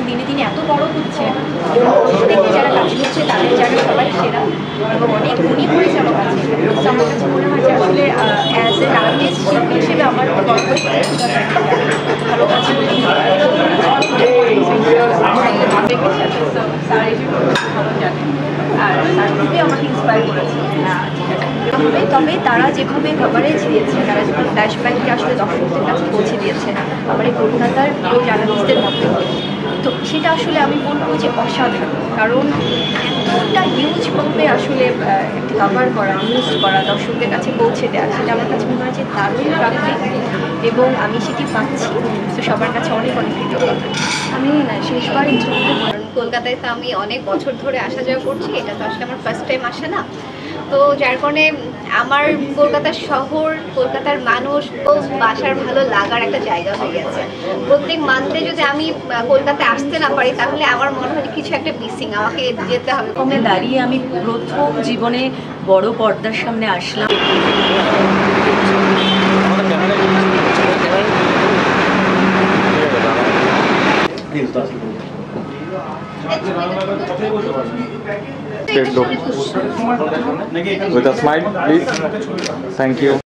দিনে দিনে এত বড় হচ্ছে দেখে যারা কাজ করছে তাদের জায়গায় সবাই সেরা এবং অনেক গুণী করেছে আমার কাছে। তো আমার কাছে মনে হয় যে আসলে অ্যাজ এন আর্টিস্ট শিল্পী হিসেবে আমার গল্প ভালো কাজ আর স্যার খুবই আমাকে ইন্সপায়ার করেছে। তবে তারা যেভাবে কভারেজ দিয়েছে, তারা যেভাবে ফ্ল্যাশব্যাককে আসলে দর্শকদের কাছে পৌঁছে দিয়েছে আমার এই কলকাতার প্রিয় জার্নালিস্টদের মধ্যে, তো সেটা আসলে আমি বলবো যে অসাধারণ। কারণ এতটা হিউজভাবে আসলে একটি কভার করা, নিউজ করা, দর্শকদের কাছে পৌঁছে দেওয়া, সেটা আমার কাছে মনে হয় যে দারুণ প্রাকৃতিক এবং আমি সেটি পাচ্ছি। তো সবার কাছে অনেক অনেক কৃতজ্ঞতা। আমি শেষবার কলকাতায় তো আমি অনেক বছর ধরে আসা যাওয়া করছি, এটা তো আসলে আমার ফার্স্ট টাইম আসে না। তো যার কারণে আমার কলকাতার শহর, কলকাতার মানুষ ও বাসার ভালো লাগার একটা জায়গা হয়ে গেছে। প্রত্যেক মান্থে যদি আমি কলকাতায় আসতে না পারি তাহলে আমার মনে হয় কিছু একটা মিসিং, আমাকে যেতে হবে। ওখানে দাঁড়িয়ে আমি প্রথম জীবনে বড় পর্দার সামনে আসলাম। With a smile, please. Thank you.